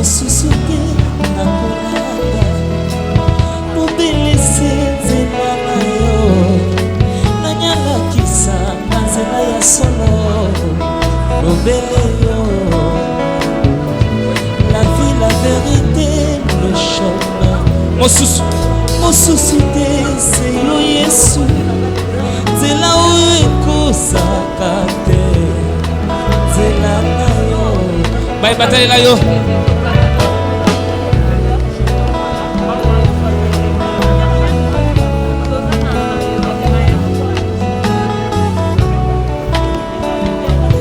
mosusu te nakolanda mobelisi nzela na yo nanyangakisa na nzela ya solo lobele yo la vie la vérité le chemin mosusu te se yo Yesu nzela oyo ekosaka te nzela na yo bayebatalela yo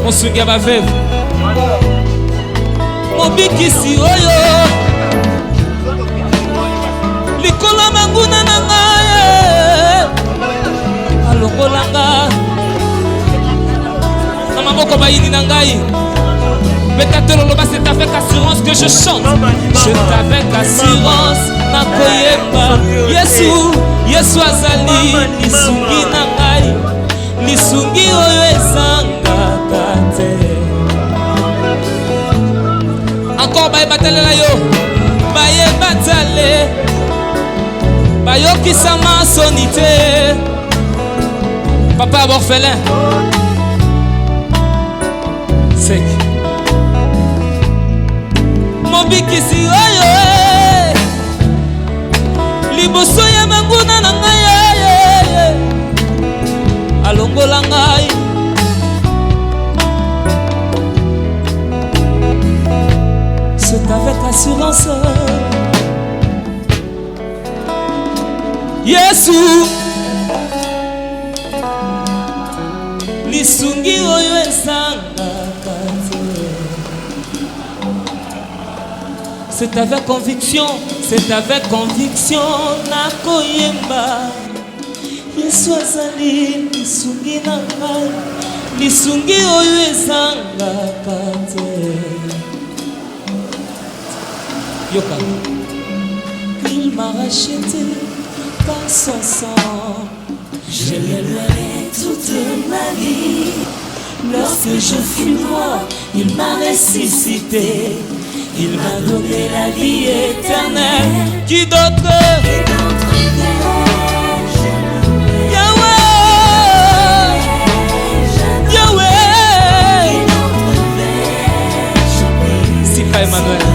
mosungi baveve mobikisi oyo likolo manguna na ngai alongolanga na maboko bayini na ngai Betatololoba, c'est avec assurance que je chante. C'est avec assurance nakoyemba Yesu azali lisungi na ngai lisungi oyo ezangaka te. Encore bayebatalela yo bayebatale bayokisama soni te. Papa orphelin sec mobikisi oyo liboso ya manguna na ngai alongola ngai c'est avec assurance Yesu lisungi oyo esangaka te. C'est avec conviction nakoyemba Yesu azali lisungi na ngai lisungi oyo ezangaka te. Yoka il m'a racheté par son sang, je l'aimerai toute ma vie. Lorsque je fus mort, il m'a ressuscité. Il m'a donné la vie éternelle. Qui d'autre? Yahweh, Yahweh. Si pas Emmanuel.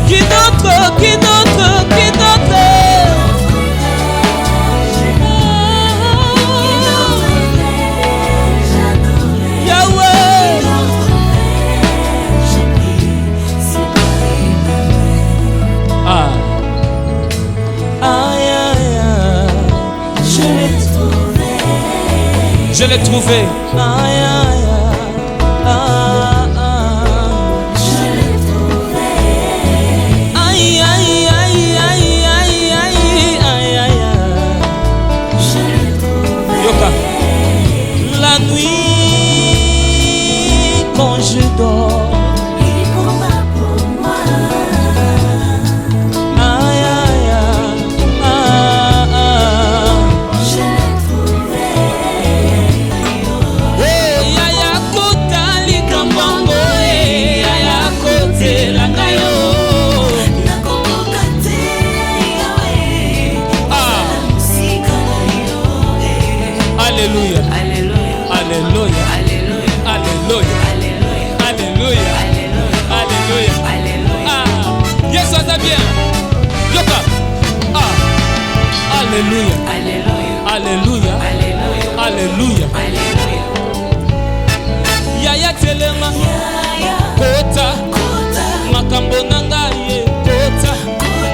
Qui d'autre? Qui d'autre? Qui d'autre? Je l'ai trouvé. Aïe, aïe, je l'ai trouvé. Aïe, aïe, aïe, aïe, aïe, aïe, aïe, aïe, je l'ai trouvé. Yoka. La nuit, quand je dors, il combat pour moi. Aïe, aïe, je l'ai trouvé. Alléluia, Alléluia, Alléluia, Alléluia, Alléluia, Alléluia, Alléluia. Ah, Yes, ça va bien. Yoka. Ah, Alléluia, Alléluia, Alléluia, Alléluia. Yaya telema, kota, makambo nanga ye, kota.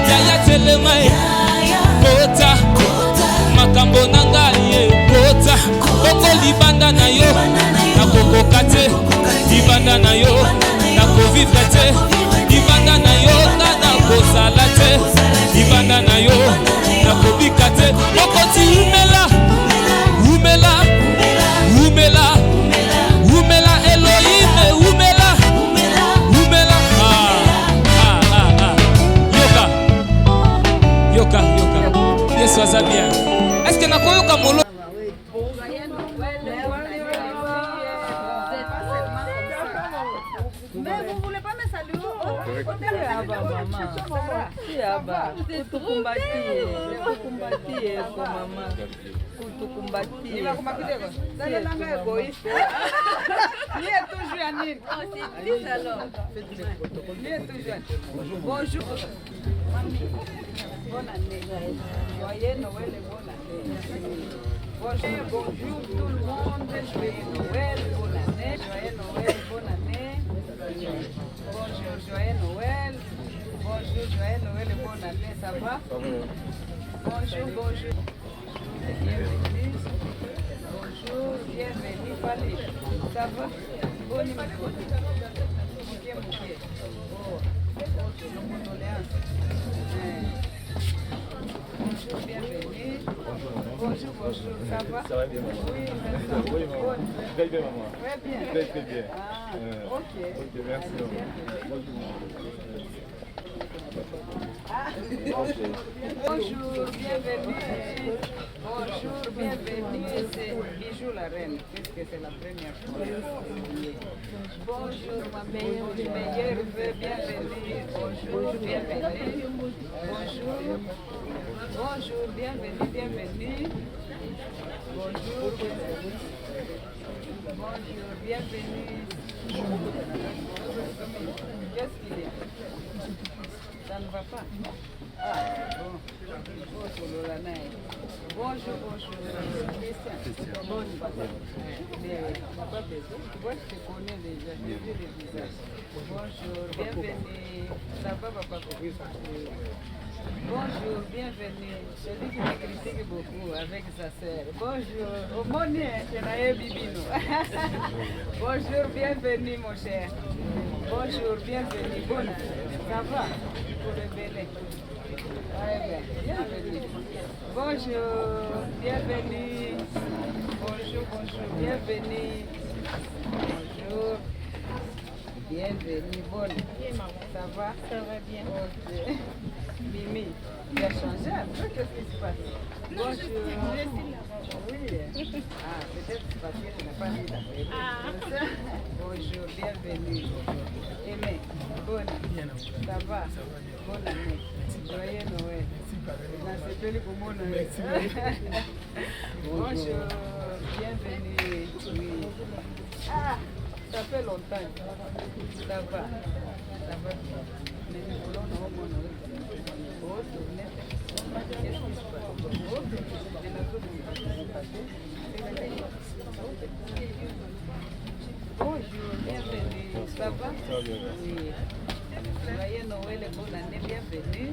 Yaya telema, kota, makambo nanga ye. Koko libanda na yo nakokoka te, libanda na yo nakovivre te, libanda na yo nakozala te, libanda na yo nakobika te. Okoti umela, umela, umela, umela Elohim, umela, umela. Yoka, yoka, yoka. Yesu aza bien. Est-ce que nakoyoka molo? Mais vous voulez pas me saluer? Bonjour. Bonne année. Joyeux Noël et bonne année. Bonjour tout le monde. Joyeux Noël, bonne année. Joyeux Noël, bonne année. Bonjour, joyeux Noël. Bonjour, joyeux Noël et bonne année. Ça va? Bonjour. Bienvenue. Bonjour, bienvenue. Fallait. Ça va? Bonne année. Bonjour, bienvenue. Bonjour, ça va? Ça va bien, maman. Oui, merci. Oui, maman. Très bien, maman. Très bien. Très bien. Ah, ok. Ok, merci. Bonjour, bienvenue. Bonjour, bienvenue. C'est Bijou la reine, puisque c'est la première fois. Bonjour, ma meilleure vœu, bienvenue. Bonjour, bienvenue. Bonjour. Bonjour, bienvenue. Bonjour, bienvenue. Qu'est-ce qu'il y a? Ça ne va pas. Ah, bon. Bonjour, Christian. Bonne mais pas besoin. Moi, je te connais déjà. J'ai vu les visages. Bonjour, bienvenue. Ça va, papa? Bonjour, bienvenue. Celui qui me critique beaucoup avec sa sœur. Bonjour. Au monnaie, je n'ai bibino. Bonjour, bienvenue, mon cher. Bonjour, bienvenue. Bonne année. Ça va? Pour le bébé. Bienvenue. Bonjour, bienvenue. Bonjour, bienvenue. Bonjour. Bienvenue, bonne. Ça va? Ça va bien. Ok. Mimi, tu as changé un peu, qu'est-ce qui se passe? Bonjour. Oui. Ah, peut-être parce que tu n'as pas mis ta télé. Bonjour, bienvenue. Aimé, bonne. Ça va? Bonne année. Joyeux Noël. C'est joli pour mon Noël. Bonjour, bienvenue. Oui. Ah, ça fait longtemps. Ça va? Ça va? Mais nous voulons nos bonnes Noël. Qu'est-ce qui se passe? Bonjour, bienvenue. Ça va? Oui. Joyeux Noël et bonne année, bienvenue.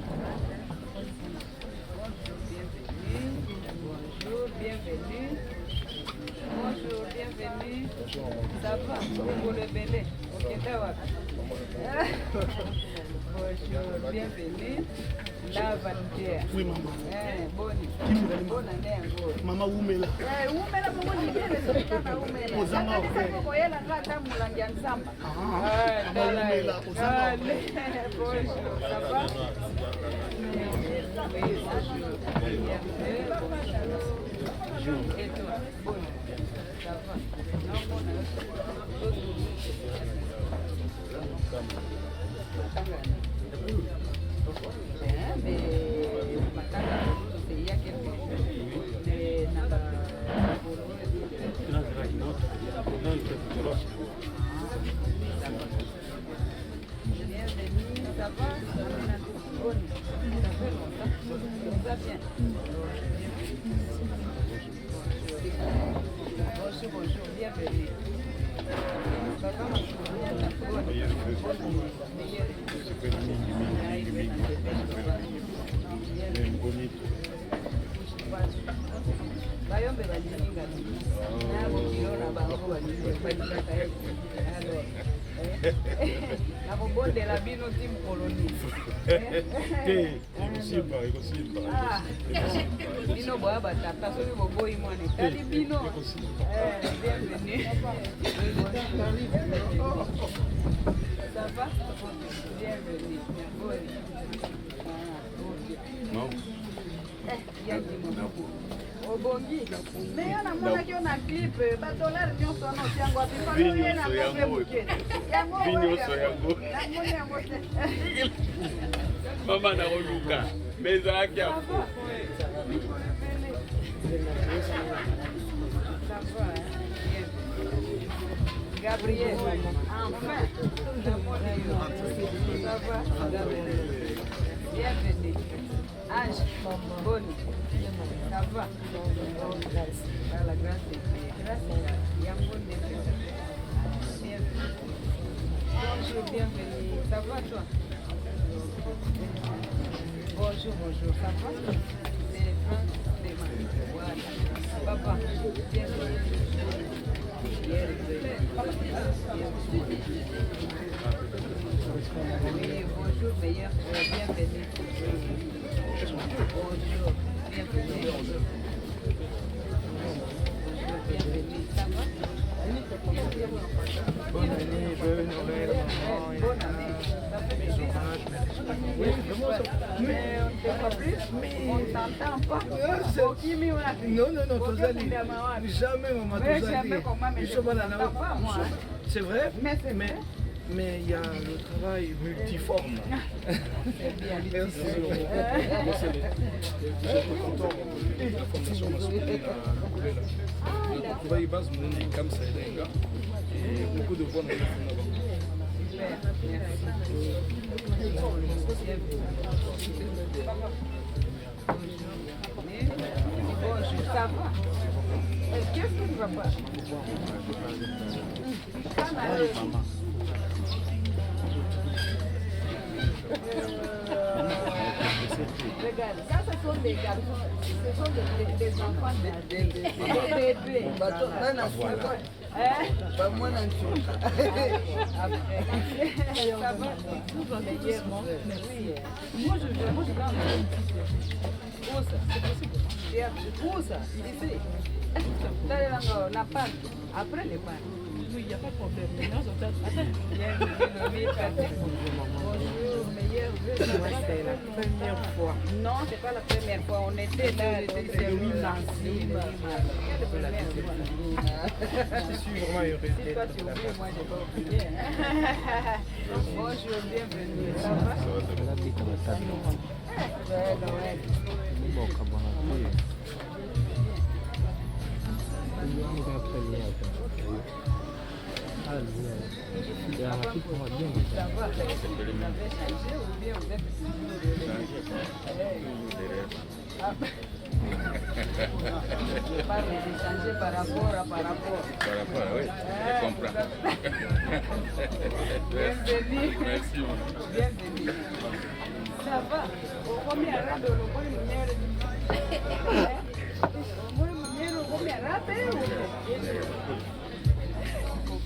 Bonjour, bienvenue. Bonjour, bienvenue. Ça va? Pour le bébé. Ok, bonjour, bienvenue. La Valdière. Oui, maman. Bonne année encore. Maman Oumela. Oumela, maman, ni bien les Oumela. Ozanga Oumela. Oumela, ngata mulangia nzamba. Oumela, Ozanga. Bonjour, ça va? Et toi? Bon, ça va? Non, bon, mais matanga c'est il y a quelque chose mais naba bienvenue, ça va? Bonne, ça fait longtemps, ça va bien. Bonjour, bienvenue. Bayombe balilinga nabo kiona bango balilinga nakobondela bino ti mkoloni bino boya batata soki boboyi mwana etali bino bienvenue. Ça va? Bienvenue. Obongi. Mais on a mon qui on a clip, $1 nyonso na tiango api. Mama na oluka. Meza yake hapo. Gabriel, enfin, ça va, bienvenue. Ange, bonne, ça va, par la grâce de Dieu, grâce bonjour, bienvenue, ça va toi? Bonjour, ça va? C'est France, c'est voilà, papa, bienvenue. Oui, bonjour, meilleur, bienvenue. Bonjour, bienvenue. Bonjour, bienvenue. Ça va? Bonne année, bonne Noël. Bonne année. Ça fait plaisir. Oui, mais on ne te voit plus, on ne t'entend pas. Non, Tozali. Jamais, maman, Tozali. C'est vrai, mais il y a le travail multiforme. C'est bien. Merci. J'étais content de la formation nationale à le travail base comme ça et beaucoup de voix dans Bonjour, ça va? Qu'est-ce que tu vas pas? Regarde, ça ce sont des garçons, ce sont des enfants des bébés. Pas moi non plus. Après, ça va? Moi je vais en où ça? C'est possible. Où ça? Ici. Dans la panne. Après les pannes. Oui, il n'y a pas de problème. Bonjour, meilleur vœu. C'est la première fois. Non, c'est pas la première fois. On était là, c'est le 8 mars. Je suis vraiment heureux. Si toi tu oublies, moi je n'ai pas oublié. Bonjour, bienvenue. Ça va? Noël. Ça va? Vous avez changé ou bien vous êtes je parle de changer par rapport. Par rapport, oui. Je comprends. Bienvenue. Merci. Bienvenue. Ça va? Au premier rang de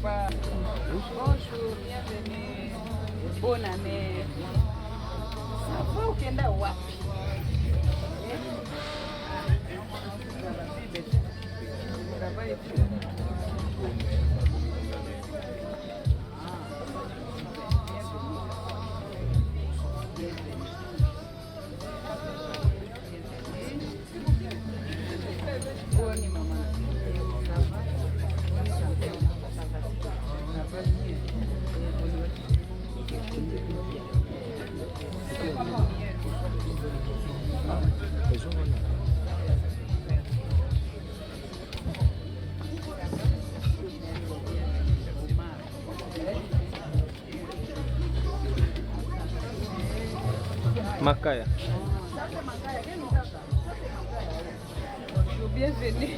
bonjour, bienvenue. Bonne année. Ça va ukienda wapi? Makaya. Bienvenue.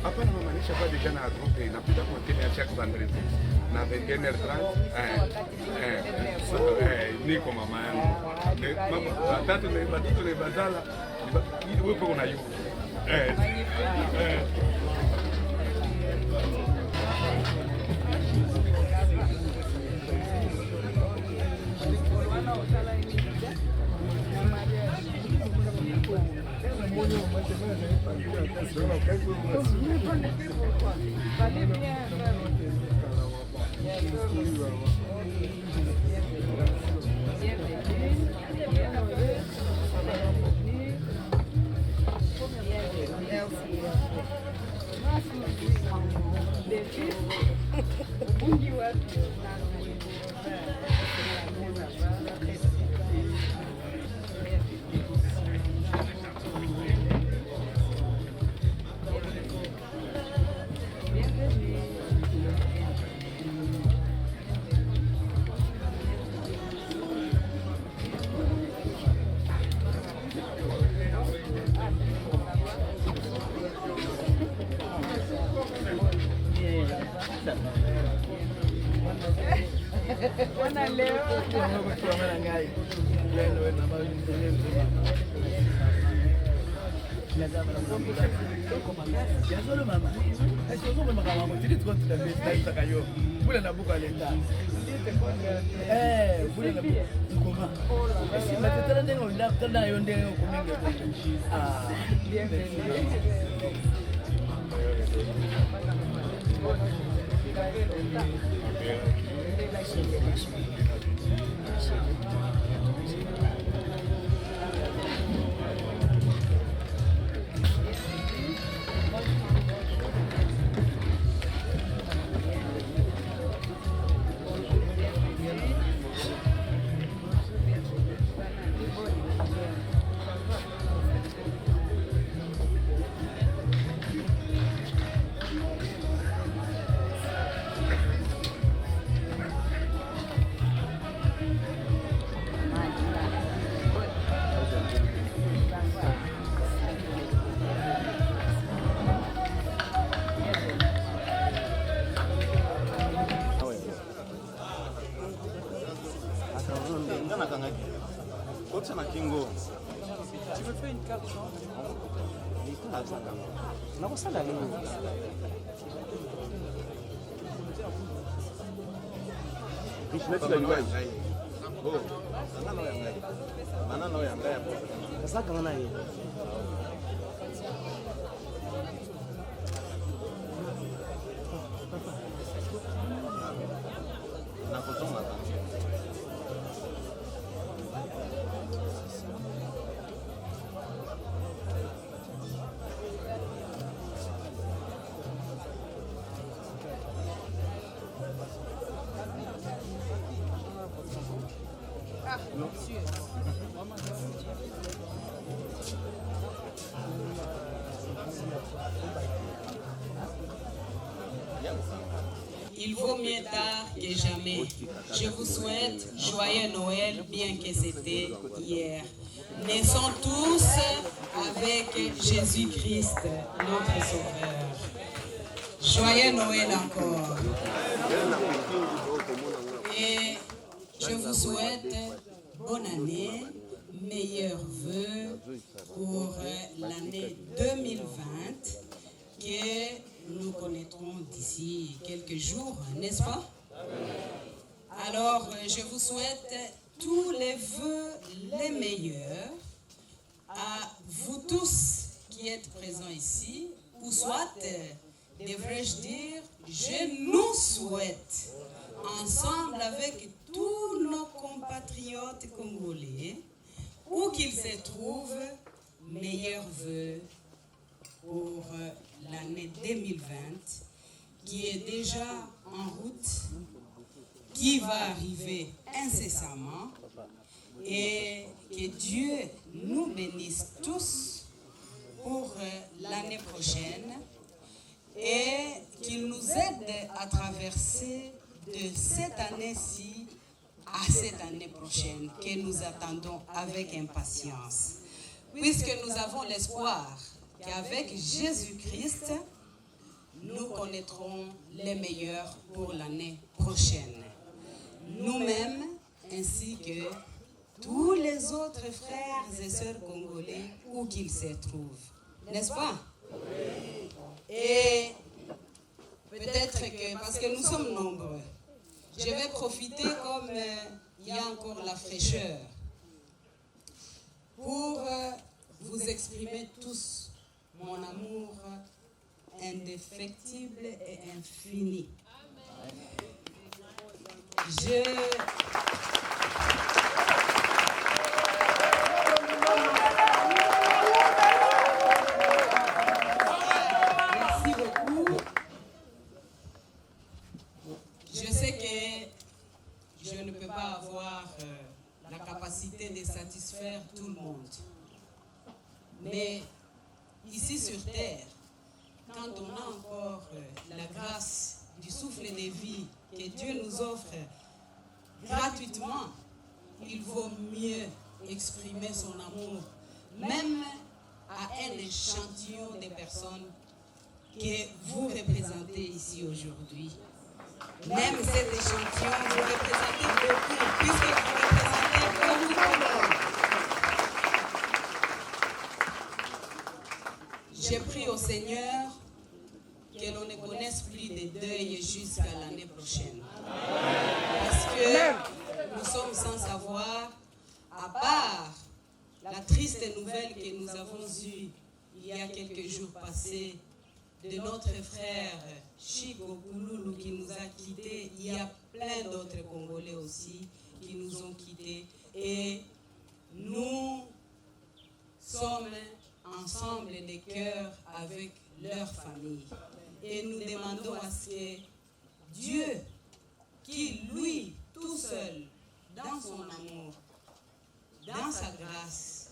Hapa namaanisha kwa déjà na groupe napita continuer chaque vendredi na 21h30 niko mama yangu mama watatu na batatu na badala wewe kuna yu Tu me fais une carte jaune? Il vaut mieux tard que jamais. Je vous souhaite joyeux Noël, bien que c'était hier. Naissons tous avec Jésus-Christ, notre Sauveur. Joyeux Noël encore. Et je vous souhaite bonne année, meilleurs vœux pour l'année 2020 que nous connaîtrons d'ici quelques jours, n'est-ce pas? Alors, je vous souhaite tous les vœux les meilleurs à vous tous qui êtes présents ici, ou soit devrais-je dire, je nous souhaite, ensemble avec tous nos compatriotes congolais, où qu'ils se trouvent, meilleurs vœux pour l'année 2020, qui est déjà en route, qui va arriver incessamment, et que Dieu nous bénisse tous pour l'année prochaine et qu'il nous aide à traverser de cette année-ci à cette année prochaine que nous attendons avec impatience, puisque nous avons l'espoir qu'avec Jésus-Christ, nous connaîtrons les meilleurs pour l'année prochaine. Nous-mêmes, ainsi que tous les autres frères et sœurs congolais, où qu'ils se trouvent. N'est-ce pas? Et peut-être que, parce que nous sommes nombreux, je vais profiter comme il y a encore la fraîcheur pour vous exprimer tous mon amour indéfectible et infini. Merci beaucoup. Je sais que je ne peux pas avoir la capacité de satisfaire tout le monde. Mais ici sur terre, quand on a encore la grâce du souffle de vie que Dieu nous offre gratuitement, il vaut mieux exprimer son amour, même à un échantillon de personnes que vous représentez ici aujourd'hui. Même cet échantillon, vous représentez beaucoup, puisque vous représentez beaucoup de monde. J'ai prié au Seigneur que l'on ne connaisse plus de deuil jusqu'à l'année prochaine. Parce que nous sommes sans savoir, à part la triste nouvelle que nous avons eue il y a quelques jours passés de notre frère Chico Kouloulou qui nous a quittés. Il y a plein d'autres Congolais aussi qui nous ont quittés. Et nous sommes ensemble de cœur avec leur famille. Et nous demandons à ce que Dieu, qui lui, tout seul, dans son amour, dans sa grâce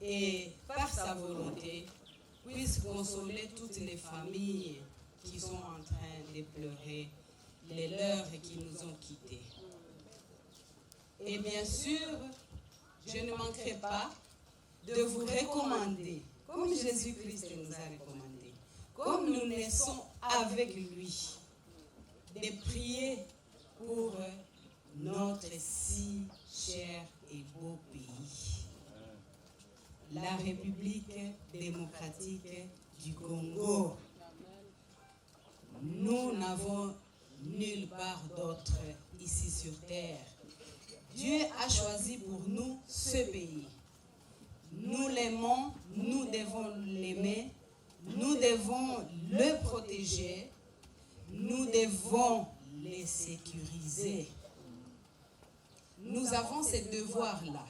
et par sa volonté, puisse consoler toutes les familles qui sont en train de pleurer les leurs qui nous ont quittés. Et bien sûr, je ne manquerai pas de vous recommander, comme Jésus-Christ nous a recommandé, comme nous naissons avec lui, de prier pour notre si cher et beau pays, la République démocratique du Congo. Nous n'avons nulle part d'autre ici sur terre. Dieu a choisi pour nous ce pays. Nous l'aimons, nous devons l'aimer, nous devons le protéger, nous devons le sécuriser. Nous avons ce devoir-là.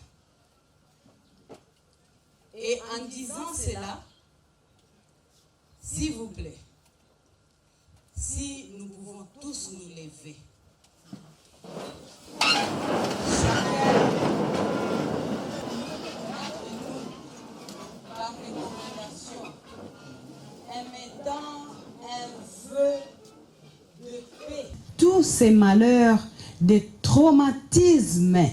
Et en disant cela, s'il vous plaît, si nous pouvons tous nous lever, par recommandation, émettant un vœu de paix. Tous ces malheurs, des traumatismes,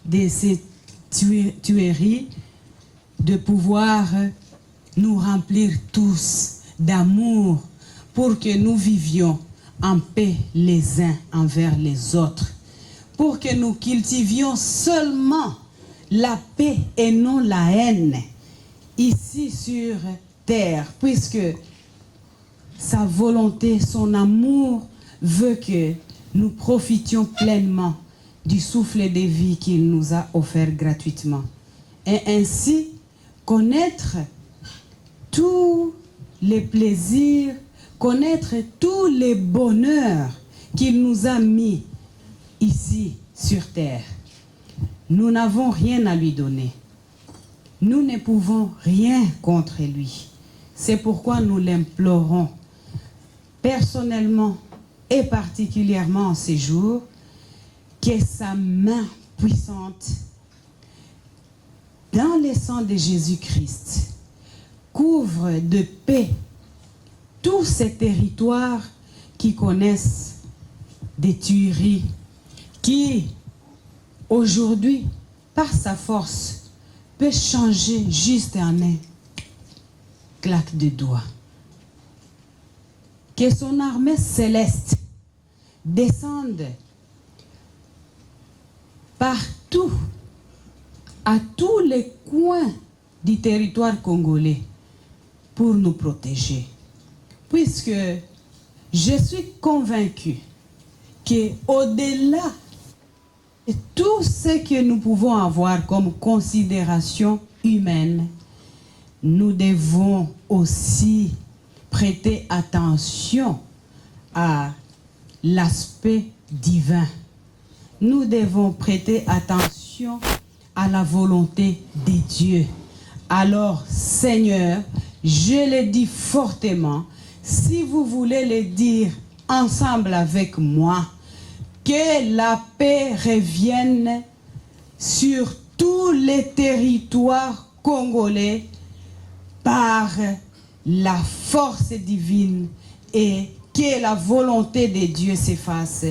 de ces tueries, de pouvoir nous remplir tous d'amour pour que nous vivions en paix les uns envers les autres, pour que nous cultivions seulement la paix et non la haine ici sur terre, puisque sa volonté, son amour veut que nous profitions pleinement du souffle de vie qu'il nous a offert gratuitement. Et ainsi connaître tous les plaisirs, connaître tous les bonheurs qu'il nous a mis ici sur terre. Nous n'avons rien à lui donner. Nous ne pouvons rien contre lui. C'est pourquoi nous l'implorons personnellement et particulièrement en ces jours, que sa main puissante dans le sang de Jésus-Christ couvre de paix tous ces territoires qui connaissent des tueries, qui aujourd'hui, par sa force, peut changer juste en un claque de doigts. Que son armée céleste descende partout, à tous les coins du territoire congolais pour nous protéger. Puisque je suis convaincu qu'au-delà de tout ce que nous pouvons avoir comme considération humaine, nous devons aussi prêter attention à l'aspect divin. Nous devons prêter attention à la volonté de Dieu. Alors, Seigneur, je le dis fortement, si vous voulez le dire ensemble avec moi, que la paix revienne sur tous les territoires congolais par la force divine et que la volonté de Dieu s'efface,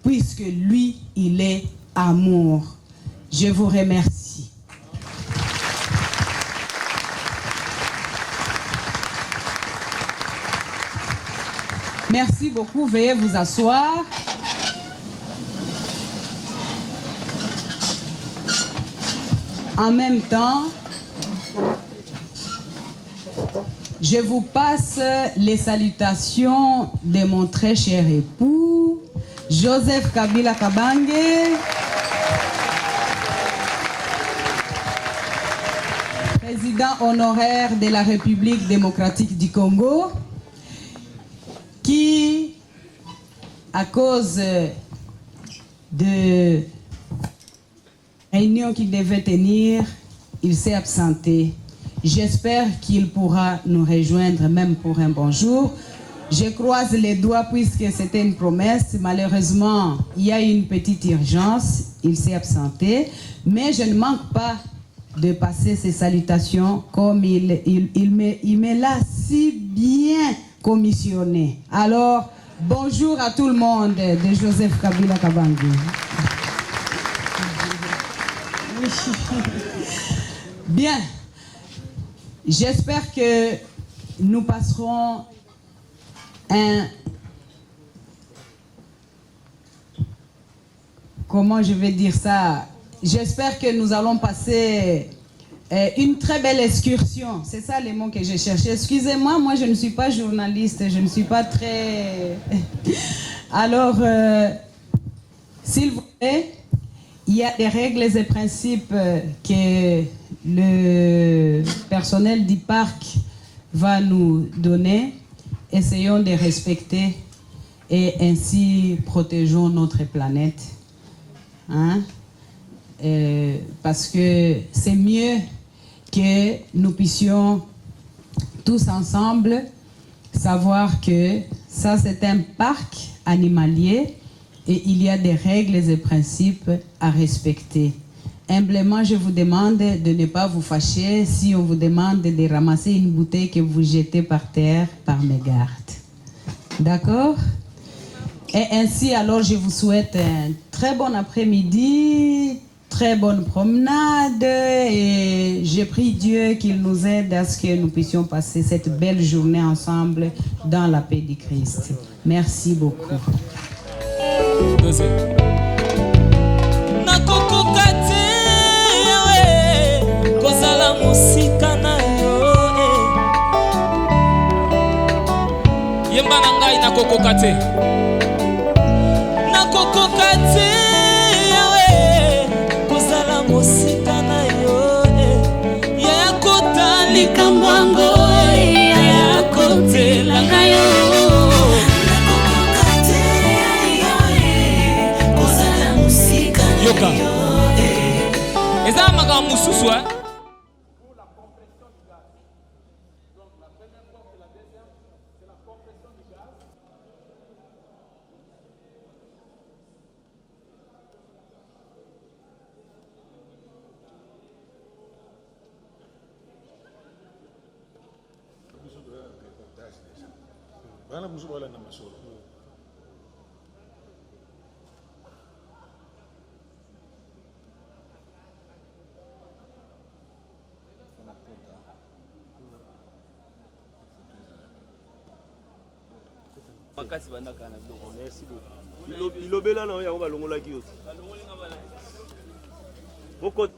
puisque lui, il est amour. Je vous remercie. Merci beaucoup. Veuillez vous asseoir. En même temps, je vous passe les salutations de mon très cher époux, Joseph Kabila Kabange, président honoraire de la République démocratique du Congo, qui, à cause de réunion qu'il devait tenir, il s'est absenté. J'espère qu'il pourra nous rejoindre même pour un bonjour. Je croise les doigts puisque c'était une promesse. Malheureusement, il y a une petite urgence. Il s'est absenté. Mais je ne manque pas de passer ses salutations comme il me l'a si bien commissionné. Alors, bonjour à tout le monde de Joseph Kabila Kabange. Bien. J'espère que nous passerons comment je vais dire ça? J'espère que nous allons passer une très belle excursion. C'est ça les mots que j'ai cherchés. Excusez-moi, moi je ne suis pas journaliste, je ne suis pas très... Alors, s'il vous plaît, il y a des règles et principes que le personnel du parc va nous donner. Essayons de respecter et ainsi protégeons notre planète. Hein? Parce que c'est mieux que nous puissions tous ensemble savoir que ça c'est un parc animalier et il y a des règles et principes à respecter. Humblement, je vous demande de ne pas vous fâcher si on vous demande de ramasser une bouteille que vous jetez par terre par mégarde. D'accord? Et ainsi, alors, je vous souhaite un très bon après-midi, très bonne promenade et je prie Dieu qu'il nous aide à ce que nous puissions passer cette belle journée ensemble dans la paix du Christ. Merci beaucoup. Yemba na ngai nakokoka te. Nakokoka te yawe kozala mosika na yo. Ya kota likambo yango ya Merci beaucoup. Ilobela na yango balongola ki aussi. Boko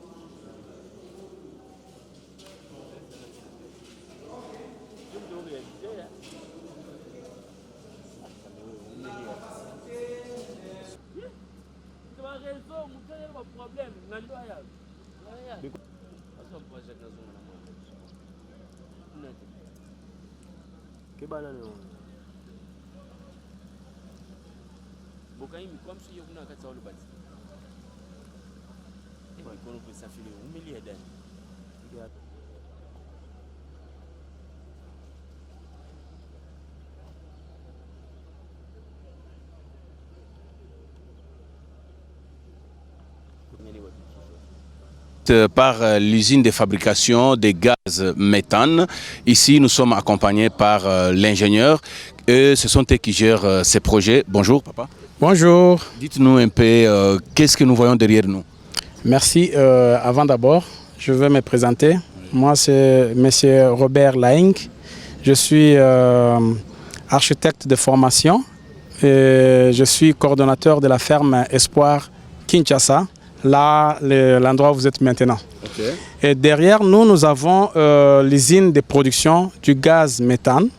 par l'usine de fabrication des gaz méthane. Ici, nous sommes accompagnés par l'ingénieur et ce sont eux qui gèrent ces projets. Bonjour, papa. Bonjour. Dites-nous un peu, qu'est-ce que nous voyons derrière nous? Merci. Avant d'abord, je veux me présenter. Moi, c'est M. Robert Laing. Je suis architecte de formation et je suis coordonnateur de la ferme Espoir Kinshasa. Là, l'endroit où vous êtes maintenant. Okay. Et derrière nous, nous avons l'usine de production du gaz méthane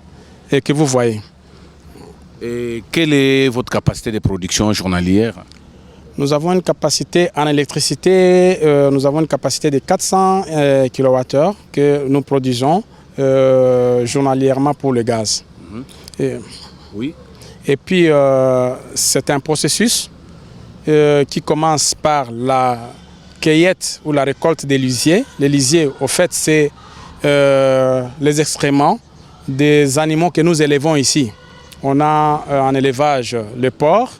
et que vous voyez. Et quelle est votre capacité de production journalière? Nous avons une capacité en électricité, nous avons une capacité de 400 kWh que nous produisons journalièrement pour le gaz. Mm-hmm. Oui. Et puis, c'est un processus qui commence par la cueillette ou la récolte des lisiers. Les lisiers, au fait, c'est les excréments des animaux que nous élevons ici. On a en élevage le porc,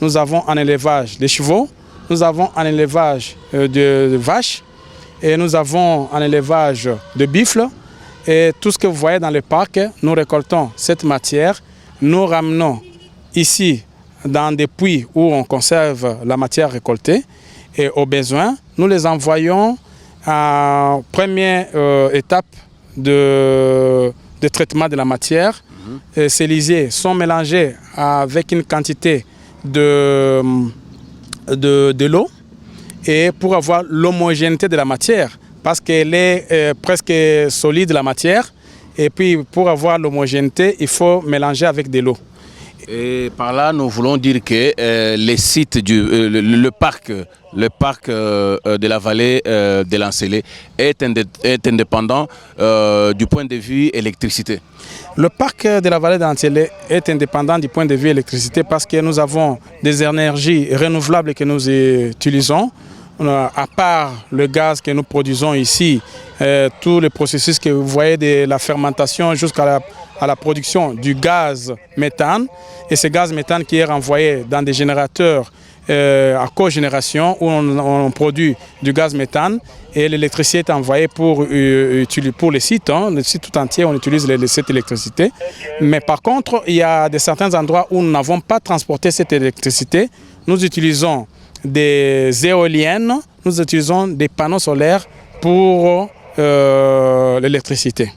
nous avons en élevage les chevaux, nous avons en élevage de vaches et nous avons en élevage de buffles. Et tout ce que vous voyez dans le parc, nous récoltons cette matière, nous ramenons ici dans des puits où on conserve la matière récoltée et au besoin, nous les envoyons en première étape de traitement de la matière. Et ces lisiers sont mélangés avec une quantité de l'eau et pour avoir l'homogénéité de la matière parce qu'elle est presque solide la matière et puis pour avoir l'homogénéité, il faut mélanger avec de l'eau. Et par là, nous voulons dire que les sites le parc de la vallée de l'Ancélé est indépendant du point de vue électricité. Le parc de la vallée de l'Ancélé est indépendant du point de vue électricité parce que nous avons des énergies renouvelables que nous utilisons. À part le gaz que nous produisons ici, tout le processus que vous voyez de la fermentation jusqu'à la production du gaz méthane. Et ce gaz méthane qui est renvoyé dans des générateurs à cogénération où on produit du gaz méthane et l'électricité est envoyée pour les sites. Le site tout entier, on utilise cette électricité. Mais par contre, il y a certains endroits où nous n'avons pas transporté cette électricité. Nous utilisons des éoliennes, nous utilisons des panneaux solaires pour l'électricité.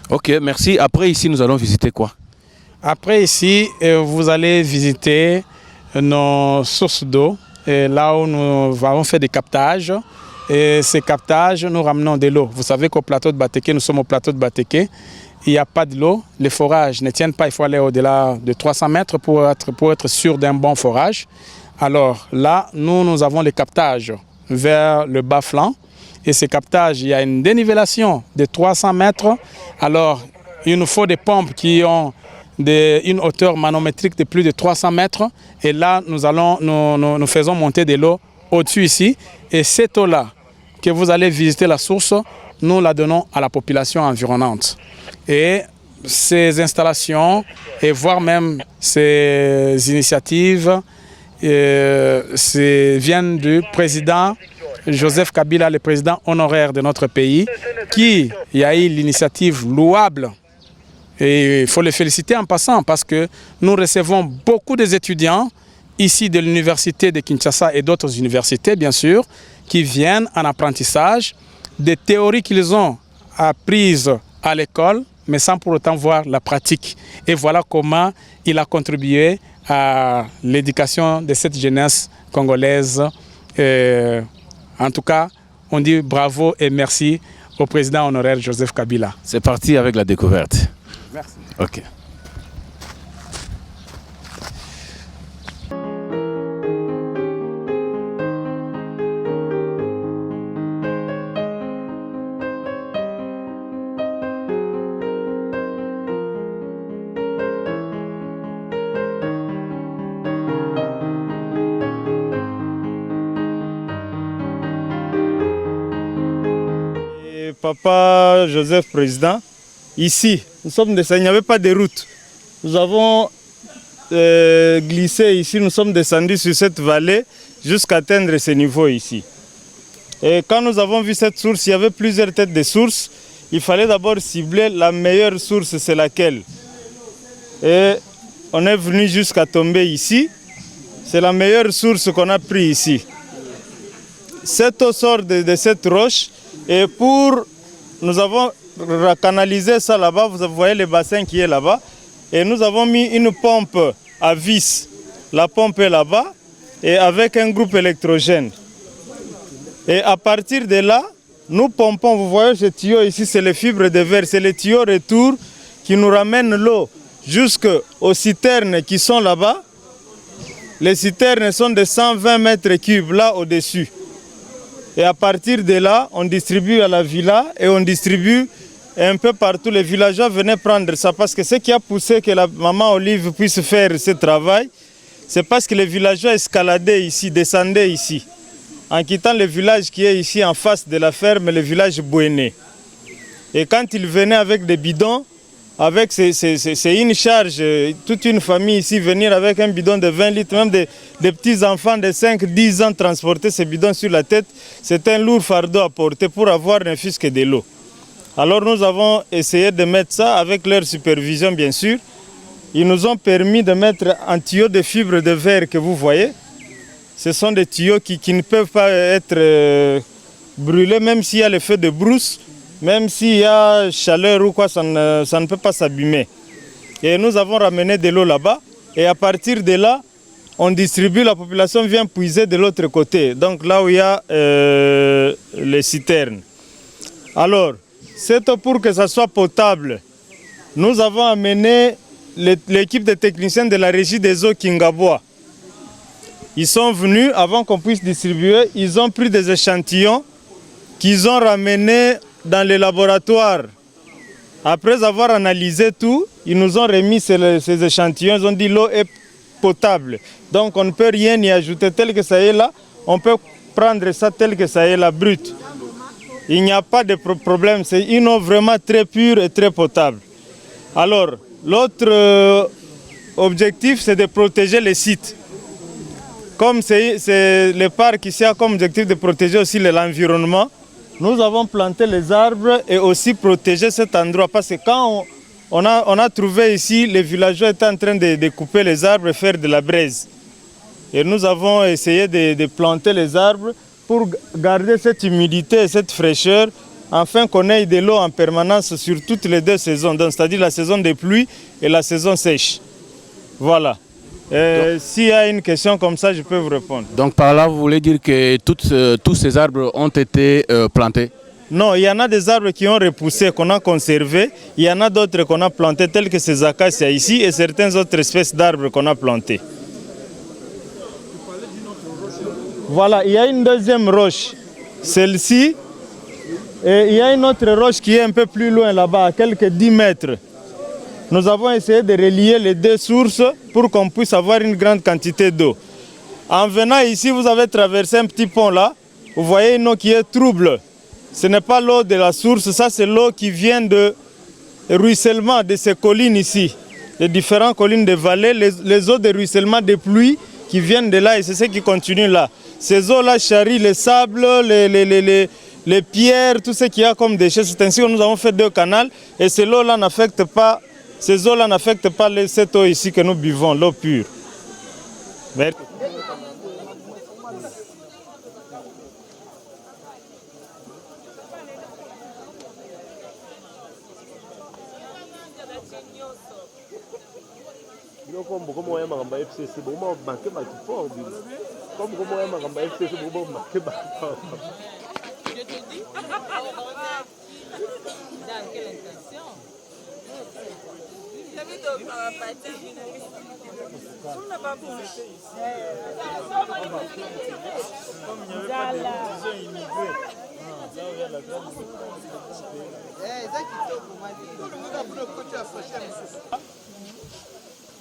Ok, merci. Après ici, nous allons visiter quoi? Après ici, vous allez visiter nos sources d'eau, là où nous avons fait des captages. Et ces captages, nous ramenons de l'eau. Vous savez qu'au plateau de Batéké, nous sommes au plateau de Batéké, il n'y a pas de l'eau. Les forages ne tiennent pas, il faut aller au-delà de 300 mètres pour être sûr d'un bon forage. Alors là, nous avons les captages vers le bas flanc. Et ces captages, il y a une dénivellation de 300 mètres. Alors, il nous faut des pompes qui ont une hauteur manométrique de plus de 300 mètres. Et là, nous faisons monter de l'eau au-dessus ici. Et cette eau-là, que vous allez visiter la source, nous la donnons à la population environnante. Et ces installations, et voire même ces initiatives, viennent du président Joseph Kabila, le président honoraire de notre pays, qui a eu l'initiative louable Et il faut les féliciter en passant parce que nous recevons beaucoup d'étudiants ici de l'université de Kinshasa et d'autres universités, bien sûr, qui viennent en apprentissage des théories qu'ils ont apprises à l'école, mais sans pour autant voir la pratique. Et voilà comment il a contribué à l'éducation de cette jeunesse congolaise. En tout cas, on dit bravo et merci au président honoraire Joseph Kabila. C'est parti avec la découverte. Merci. Ok. Papa Joseph Président, ici, nous sommes il n'y avait pas de route. Nous avons glissé ici, nous sommes descendus sur cette vallée jusqu'à atteindre ce niveau ici. Et quand nous avons vu cette source, il y avait plusieurs têtes de sources. Il fallait d'abord cibler la meilleure source, c'est laquelle. Et on est venu jusqu'à tomber ici. C'est la meilleure source qu'on a pris ici. Cette eau sort de cette roche. Et nous avons canalisé ça là-bas, vous voyez le bassin qui est là-bas, et nous avons mis une pompe à vis. La pompe est là-bas, et avec un groupe électrogène. Et à partir de là, nous pompons, vous voyez ce tuyau ici, c'est les fibres de verre, c'est les tuyaux retour qui nous ramènent l'eau jusqu'aux citernes qui sont là-bas. Les citernes sont de 120 mètres cubes là au-dessus. Et à partir de là, on distribue à la villa et on distribue un peu partout. Les villageois venaient prendre ça parce que ce qui a poussé que la maman Olive puisse faire ce travail, c'est parce que les villageois escaladaient ici, descendaient ici, en quittant le village qui est ici en face de la ferme, le village Bouéné. Et quand ils venaient avec des bidons, c'est une charge, toute une famille ici, venir avec un bidon de 20 litres, même des petits enfants de 5-10 ans transporter ces bidons sur la tête, c'est un lourd fardeau à porter pour avoir ne fût-ce que de l'eau. Alors nous avons essayé de mettre ça avec leur supervision bien sûr. Ils nous ont permis de mettre un tuyau de fibre de verre que vous voyez. Ce sont des tuyaux qui ne peuvent pas être brûlés même s'il y a le feu de brousse. Même s'il y a chaleur ou quoi, ça ne peut pas s'abîmer. Et nous avons ramené de l'eau là-bas. Et à partir de là, on distribue, la population vient puiser de l'autre côté. Donc là où il y a les citernes. Alors, c'est pour que ça soit potable. Nous avons amené l'équipe de techniciens de la régie des eaux Kingabois. Ils sont venus, avant qu'on puisse distribuer, ils ont pris des échantillons qu'ils ont ramenés dans les laboratoires. Après avoir analysé tout, ils nous ont remis ces échantillons, ils ont dit l'eau est potable. Donc on ne peut rien y ajouter tel que ça est là, on peut prendre ça tel que ça est là, brut. Il n'y a pas de problème, c'est une eau vraiment très pure et très potable. Alors, l'autre objectif, c'est de protéger les sites. Comme c'est le parc ici a comme objectif de protéger aussi l'environnement, nous avons planté les arbres et aussi protégé cet endroit. Parce que quand on a trouvé ici, les villageois étaient en train de couper les arbres et faire de la braise. Et nous avons essayé de planter les arbres pour garder cette humidité et cette fraîcheur, afin qu'on ait de l'eau en permanence sur toutes les deux saisons, c'est-à-dire la saison des pluies et la saison sèche. Voilà. S'il y a une question comme ça, je peux vous répondre. Donc par là, vous voulez dire que tous ces arbres ont été plantés? Non, il y en a des arbres qui ont repoussé, qu'on a conservés. Il y en a d'autres qu'on a plantés, tels que ces acacias ici, et certaines autres espèces d'arbres qu'on a plantés. Voilà, il y a une deuxième roche, celle-ci. Et il y a une autre roche qui est un peu plus loin là-bas, à quelques 10 mètres. Nous avons essayé de relier les deux sources pour qu'on puisse avoir une grande quantité d'eau. En venant ici, vous avez traversé un petit pont là. Vous voyez une eau qui est trouble. Ce n'est pas l'eau de la source, ça c'est l'eau qui vient de ruissellement de ces collines ici. Les différentes collines de vallée, les eaux de ruissellement des pluies qui viennent de là et c'est ce qui continue là. Ces eaux-là charrient les sables, les pierres, tout ce qu'il y a comme déchets. C'est ainsi que nous avons fait 2 canaux et ces eaux-là n'affectent pas Ces eaux-là n'affectent pas cette eau ici que nous buvons, l'eau pure. Merci.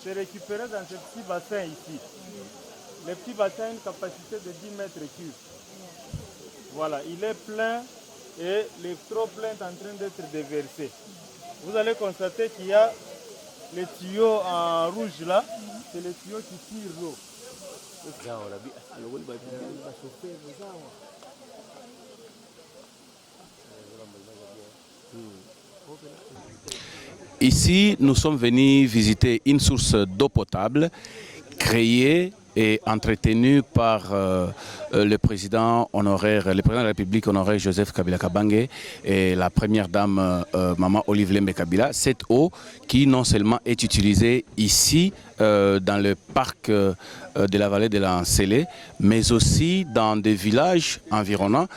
C'est récupéré dans ce petit bassin ici. Le petit bassin a une capacité de 10 mètres cubes. Voilà, il est plein et le trop plein est en train d'être déversé. Vous allez constater qu'il y a les tuyaux en rouge là, c'est les tuyaux qui tirent l'eau. Ici, nous sommes venus visiter une source d'eau potable créée et entretenue par le président honoraire, le président de la République honoraire Joseph Kabila Kabange et la première dame Maman Olive Lembe Kabila. Cette eau qui non seulement est utilisée ici dans le parc de la vallée de l'Ancélé, mais aussi dans des villages environnants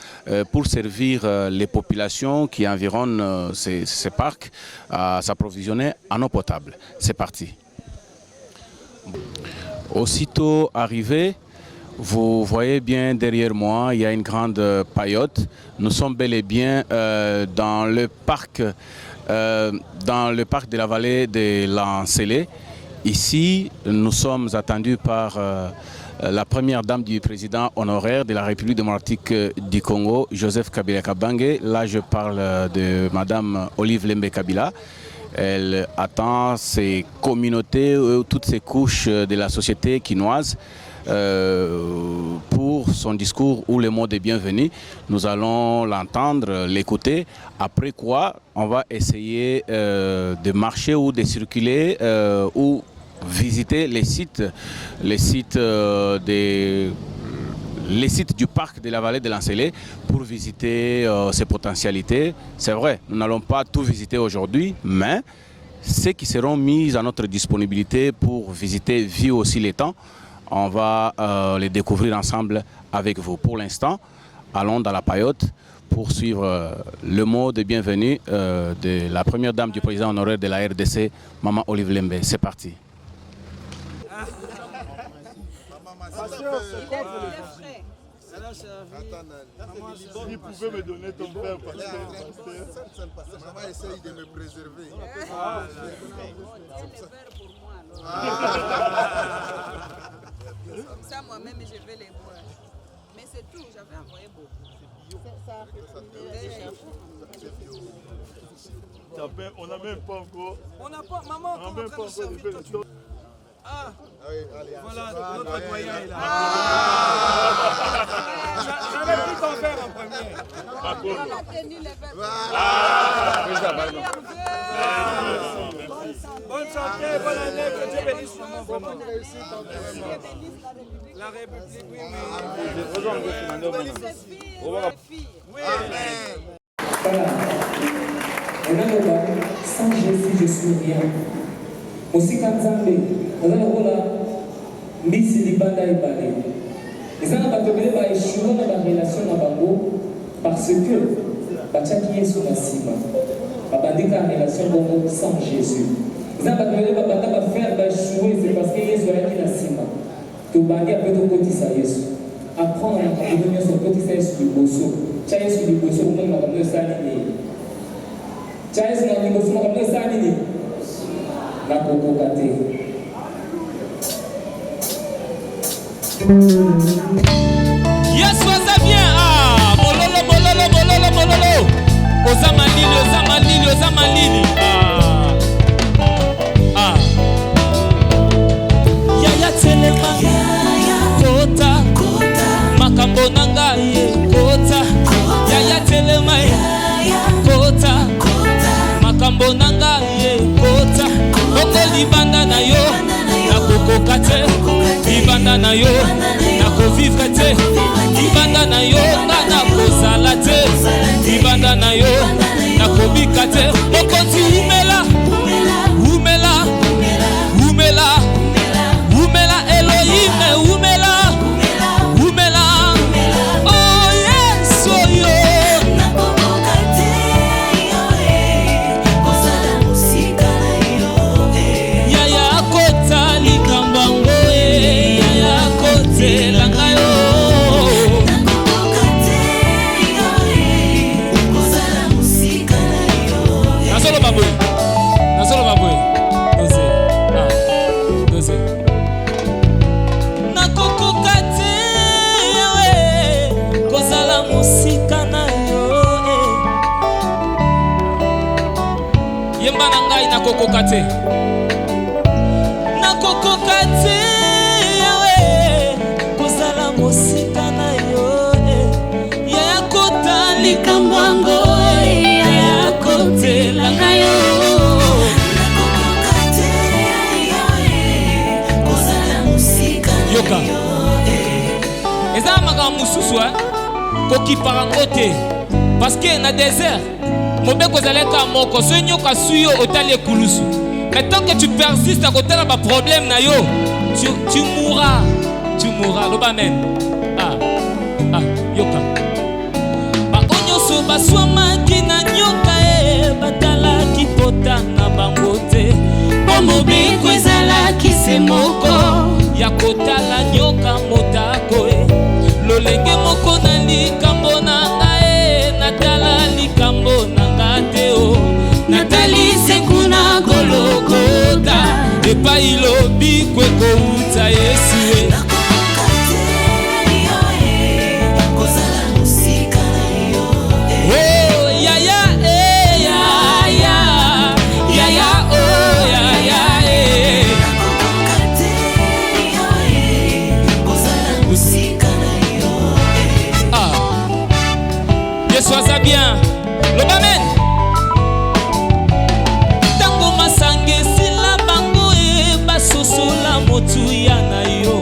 pour servir les populations qui environnent ces parcs à s'approvisionner en eau potable. C'est parti. Aussitôt arrivé, vous voyez bien derrière moi, il y a une grande paillote. Nous sommes bel et bien dans le parc de la vallée de l'Ancélé. Ici, nous sommes attendus par la première dame du président honoraire de la République démocratique du Congo, Joseph Kabila Kabange. Là, je parle de Madame Olive Lembe Kabila. Elle attend ces communautés, toutes ces couches de la société quinoise pour son discours ou le mot de bienvenue. Nous allons l'entendre, l'écouter, après quoi on va essayer de marcher ou de circuler ou visiter les sites du parc de la vallée de l'Ancélé pour visiter ses potentialités. C'est vrai, nous n'allons pas tout visiter aujourd'hui, mais ceux qui seront mis à notre disponibilité pour visiter vu aussi les temps, on va les découvrir ensemble avec vous. Pour l'instant, allons dans la paillote pour suivre le mot de bienvenue de la première dame du président honoraire de la RDC, Maman Olive Lembe. C'est parti. Tu pouvais me donner ton père parce que maman essaye de me préserver. Comme ça, moi-même, je vais les boire. Mais c'est tout, j'avais envoyé beaucoup. On n'a même pas encore. On n'a pas, maman, on n'a même pas encore. Ah, voilà, notre doyen est là. J'avais pris ton verre en premier. On a tenu les verres. Bonne santé, bonne année, que Dieu bénisse maman. Bonne réussite en la République, oui. Sans Jésus, je suis rien. Aussi quand Zambé, on a le rôle Mbisi Libanda et Balé. Les gens ont échoué dans la relation à Bango parce que Bachaki est sous la cima. Babandika en relation Bango sans Jésus. Les gens ont faire échouer, c'est parce que Jésus a été la cima. Tu bandis un peu de côté ça Jésus. Apprendre à devenir son côté ça Jésus du bosso. Tchaï Jésus du bosso, on m'a ramené ça à l'année. Tchaï Jésus du bosso, on m'a ramené ça à l'année. La Kokokate. Yes, ça bien. Ah, bololo, bololo, bololo, bololo. Ozamalini, ozamalini, ozamalini. Ah. Yaya telema. Kota. Makambo nangaye. Kota. Yaya telema. Kota. Makambo nangaye. Kota. te nakokoka te yawe kozala mosika na yo yaya kota likambo yango yaya kotelanga yo nakokoka te yawe kozala mosika na yo yoka eza makambo mosusu kokipaka ngo te parce que na désert mobeko ezalaka moko so nyoka suyo otali ekulusu mais tant que tu persistes à côté de problème na yo tu mourras loba amen yoka baonyoso baswamaki na nyoka batalaki pota na bango te po mobeko ezalaki se moko ya kotala nyoka motako lolenge moko na likambo na ngai natala likambo na nga te o natali sekuna golokota epai lobi kwekouta yesu sois bien loba amen tango masange sila bango basosola motuya na yo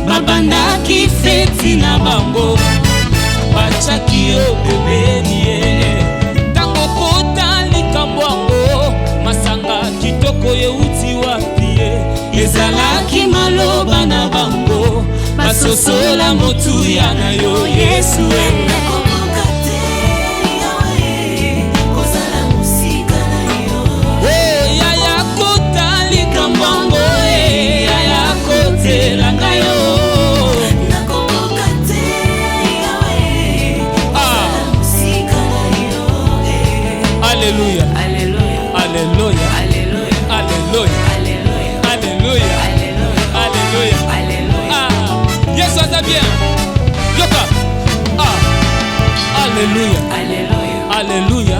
babandaki feti na bango bachaki yo bebeni tango kota likambo yango masanga kitoko yeuti wapi ezalaki maloba na bango basosola motuya na yo yesu Alléluia, Alléluia, Alléluia, Alléluia, Alléluia, Alléluia, Alléluia. Yes, ça bien. Yoka. Alléluia, Alléluia, Alléluia,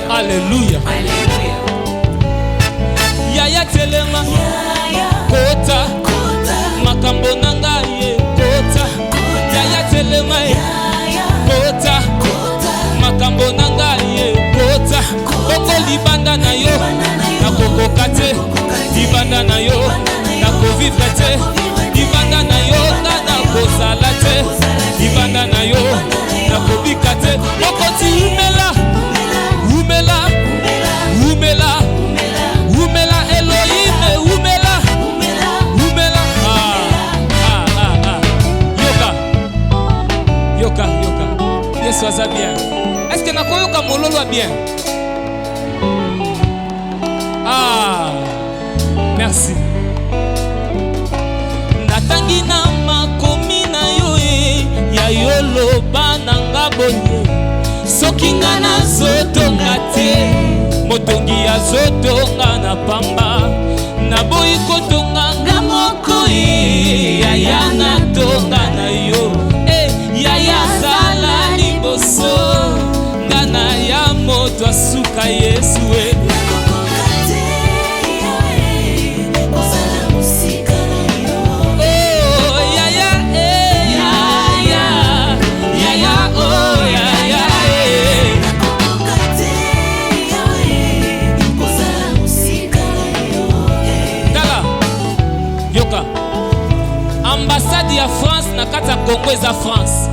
Alléluia. Yaya telema, kota, makambo nanga ye, kota. Yaya telema, kota, makambo nanga ye. Koko libanda na yo nakokoka te libanda na yo nakovivre te libanda na yo nakozala te libanda na yo nakobika te okoti umela Elohim umela yoka Yesu aza bien. Est-ce que nakoyoka mololo bien? Merci. Natangi na makomi na yo ya yoloba nanga bonye soki nga nazotonga te motongi azotonga na pamba naboyi kotonga nga moko yaya natonga na yo yaya zala liboso nga na ya moto asuka yesu ambassade ya France na kati ya Congo eza France.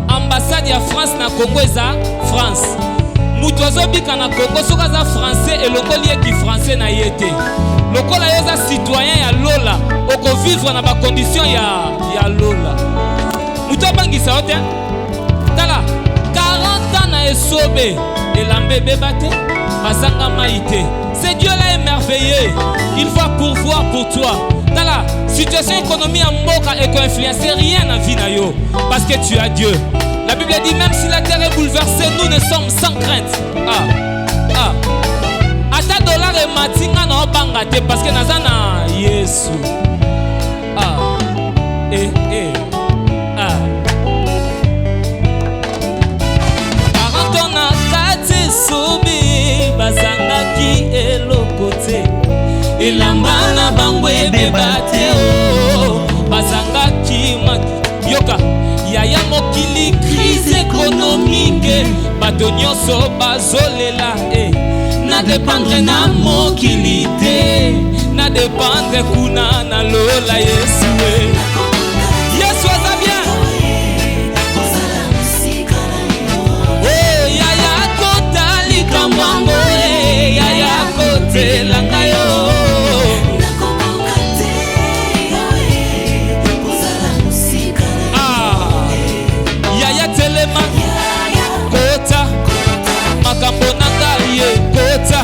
Ambassade ya France na Congo eza France. Mutu azobika na Congo soki aza français elongoli eki français na ye te. Lokola yo eza citoyen ya lola okovivre na bacondition ya lola. Mutu abangisa yo te. Tala 40 ans na esobe elamba ebeba te bazanga mai te. C'est Dieu là émerveillé. Il va pourvoir pour toi. Dans la situation économique en Moka et qu'on influence rien dans la vie nayo. Parce que tu as Dieu. La Bible dit même si la terre est bouleversée, nous ne sommes sans crainte. Ata dollar et matinga na bangate parce que nazana Yesu. 40 ans na kati sobi bazanga bato nyonso bazolela na dépendre na mokili te, na dépendre kuna na lola Yesu Yesu aza bien. Yaya kota likambango yaya kote langayo yaya telema kota makambo nanga ye kota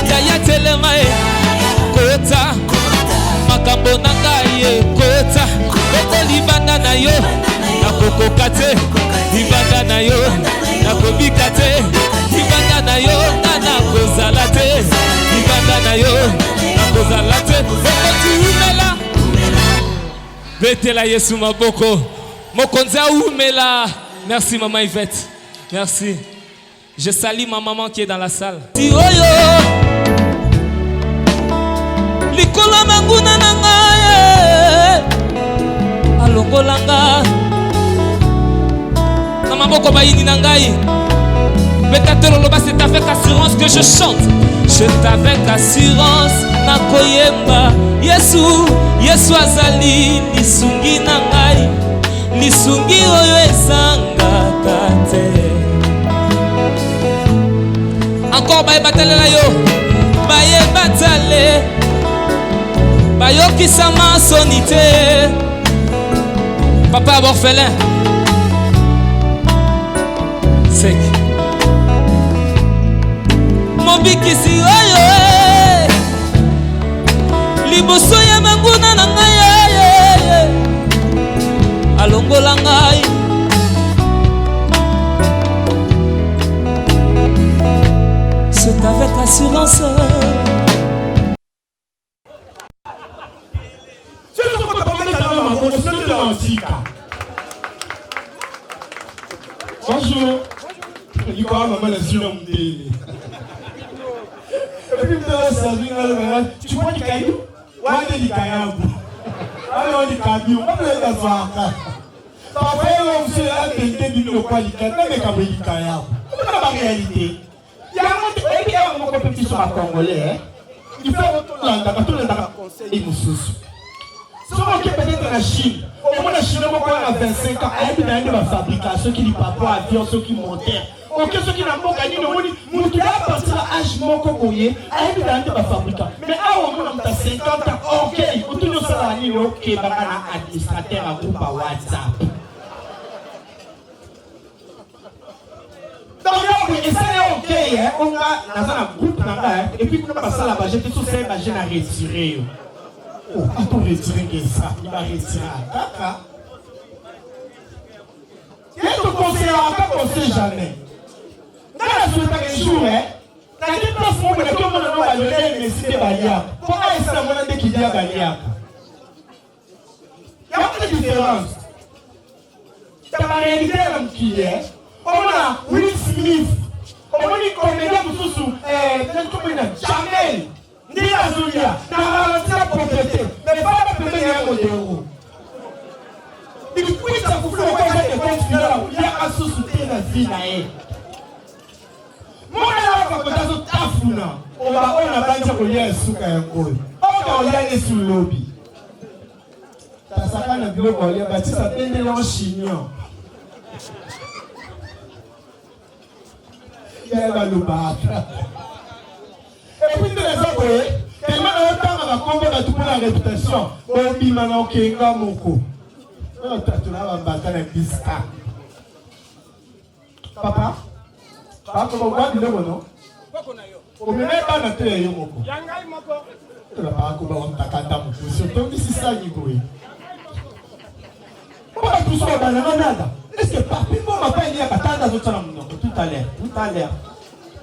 yaya telema kota makambo nanga ye kota koko libanda na yo nakokoka te libanda na yo nakobika te libanda na yo nakozala te libanda na yo nakozala te okotiumela betela Yesu maboko mokonzi aumela. Merci maman Yvette, merci. Je salue ma maman qui est dans la salle. Si oyo likolo manguna na ngai alongolanga na maboko bayini na ngai. C'est avec assurance que je chante. C'est avec assurance na koyemba Yesu Yesu azali lisungi na ngai lisungi oyo esangaka te. Encore bayebatalela yo bayebatale bayokisama soni te. Papa orphelin sec mobikisi oyo liboso ya manguna na ngai alongola ngai. C'est avec assurance. Bonjour. Il y a maman la sur mon délai. Et puis tu vois du caillou? Ouais, du caillou. Alors du caillou, on peut la voir. Parfois on se la tente du local du caillou, mais comme du caillou. C'est pas la réalité. Il y a un compétition à Congolais. Il faut tout le conseil et nous sous. Si on est peut-être la Chine, au moins la Chine, on a 25 ans, il y a une fabrication qui n'est pas pour avion, ceux qui montent. Ok, ceux qui n'ont pas gagné, nous devons partir à l'âge mon cocoyer, il y a une fabrication. Mais à au moins, on a 50 ans, ok, on tourne sur la ligne, ok, on a un administrateur à groupe à WhatsApp. Donc, et ça est ok, on a un groupe, et puis on a passé la budget, tout ça, la gêne à retirer. Oh, il peut retirer ça, il va retirer. D'accord. Il y a un conseil, on ne sait jamais. Dans la souhaité un jour, dans les places où on a tout le monde va donner les cités Baliak. Pourquoi est-ce que on a dit qu'il y a Baliak? Il y a une différence. Dans la réalité, qui est, on a Will Smith, on a une comédie sous Jamel, Nia Zulia, dans la tia propriété, mais pas la première modèle. Il faut que ça vous fasse un compte final, il y a un sous-soutien dans la vie. On va aller sur le lobby. Ça va le bloc, on va bâtir ça en chignon. Il y a le battre. Et puis, les autres, tellement longtemps, on va combattre toute la réputation. On dit maintenant qu'il y a un moko. On va battre un biscuit. Papa? Papa, comment on va dire non? On ne met pas notre yomoko. On va pas on takata moko. Surtout si ça n'y on va tout ça dans la nada. Est-ce que papi m'a pas dit à katanda d'autres non? Tout à l'heure, tout à l'heure,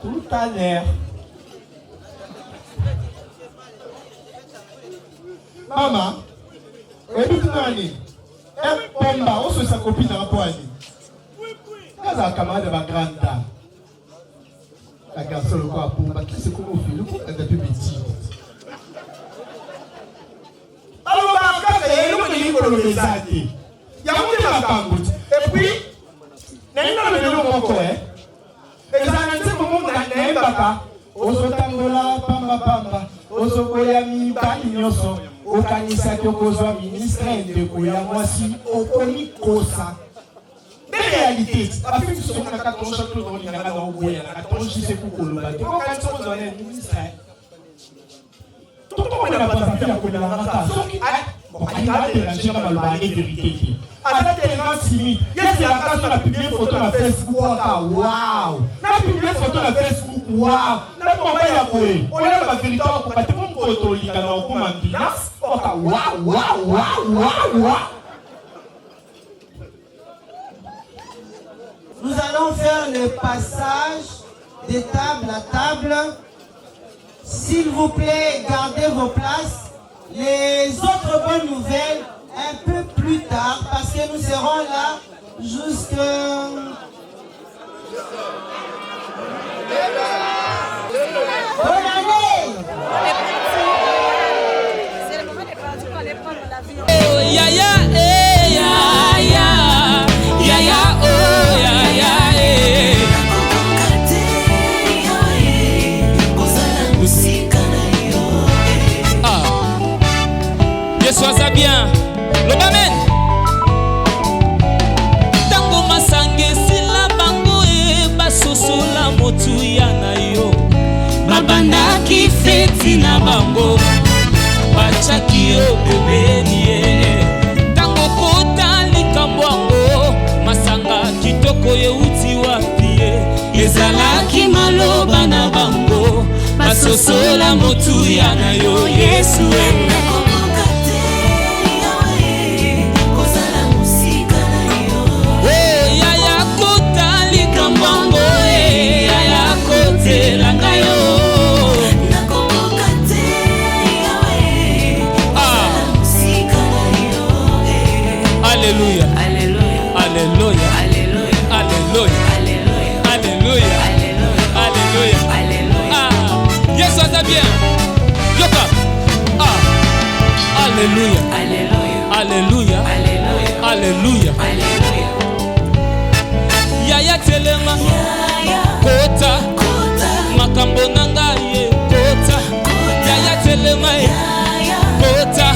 tout à l'heure. Maman, et puis nani? Un pomba, on se sa copine dans la poignée. Quand la camarade de ma grande dame. La garçon le quoi pour battre c'est comme au fil, le coup est un peu petit. Alors quand il y a le message, il y a un peu de la pamboute. Et puis, il y a un peu de mon corps. mapamba ozokoya mibali nyonso okanisaki okozwa ministre ndeko ya mwasi okomikosa réalité afin que on a 14 ans tout on a dans oboya na 14 c'est kukoloba te ko kanisa ko zone ministre tout on a pas fait ko na mata soki ai bon ai na de la chama maloba ni vérité ata tellement simi yes la case na publier photo na Facebook wow na publier photo na Facebook wow na ko ba ya koe on a ba vérité ko ba te ko to lika na ko mambina wow. Nous allons faire le passage de table à table. S'il vous plaît, gardez vos places. Les autres bonnes nouvelles un peu plus tard parce que nous serons là jusque... Bonne année! C'est le moment de partir pour aller prendre l'avion. Oh, ya, ya, eh, ya, ya, ya, ya, oh, ya, ya, eh. Ah, Dieu soit ça bien. L'Obamen. Tango masange sila bango e basoso la motu ya na yo. Babanda ki feti na bango. Bachaki yo bebeni tango kota likambwango masanga kitoko ye uti wapi ezalaki maloba na bango basosola motu ya na yo Yesu yaya kota likambwango yaya kotela ngayo. Alléluia. Alléluia. Alléluia. Alléluia. Alléluia. Alléluia. Ah. Yes, ça va bien. Yoka. Ah. Alléluia. Alléluia. Alléluia. Alléluia. Yaya telema. Kota. Makambo nanga ye. Kota. Yaya telema. Kota.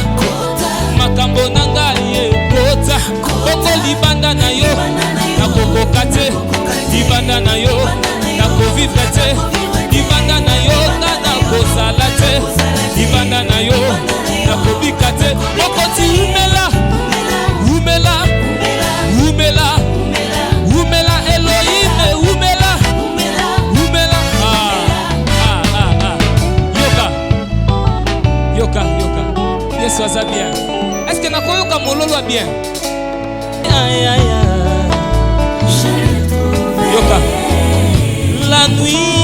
Makambo nanga ye. Kota. Koko libanda na yo. Na koko kate. Libanda na yo. Na kovivre te. Libanda na yo. Na kozala te. Libanda na yo. Na kobika te. Okoti umela. Umela. Umela. Umela Elohim. Umela. Umela. Yoka. Yoka. Yoka. Yesu aza bien. Est-ce que nakoyoka mololo bien? Yoka. La nuit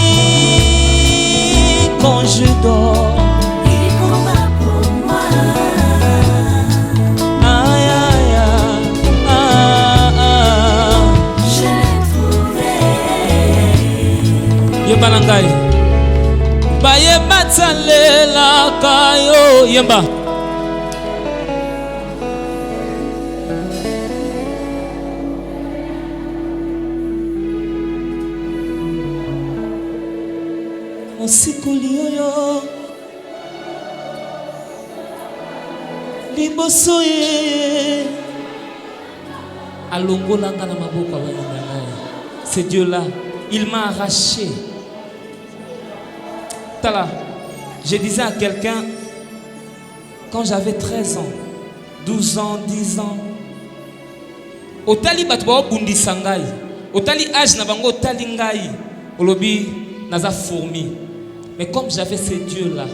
quand je dors, il combat pour moi. Aïe aïe aïe. Je l'ai trouvé. Yemba nangai. Bayeba tsalela kayo yemba. Osikoli oyo liboso ye alongolanga na maboko ya ngai. C'est Dieu là, il m'a arraché. Tala, je disais à quelqu'un quand j'avais 13 ans, 12 ans, 10 ans, otali bato ba bundisa ngai, otali âge na bango otali ngai, olobi naza fourmi. Mais comme j'avais ce Dieu-là,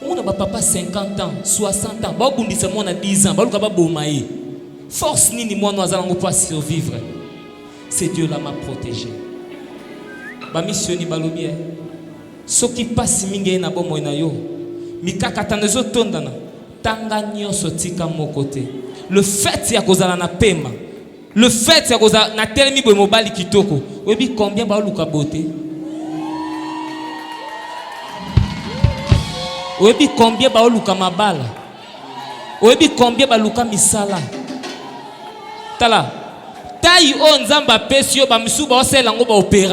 on a papa 50 ans, 60 ans, bah on dit c'est moi on a 10 ans, bah on a pas bomaï. Force ni moi nous allons pas survivre. Ce Dieu-là m'a protégé. Bah mission ni balobie. Ce qui passe mingi na bomo na yo, mikaka tanezo tondana, tanga nyoso tika mon côté. Le fait ya kozala na pema, le fait ya kozala na telemi bo mobali kitoko. Webi combien ba luka beauté? Oyebi combien ba oluka mabala? Oyebi combien ba luka misala? Tala. Tai o nzamba pesi yo ba misuba osela ngo ba opera.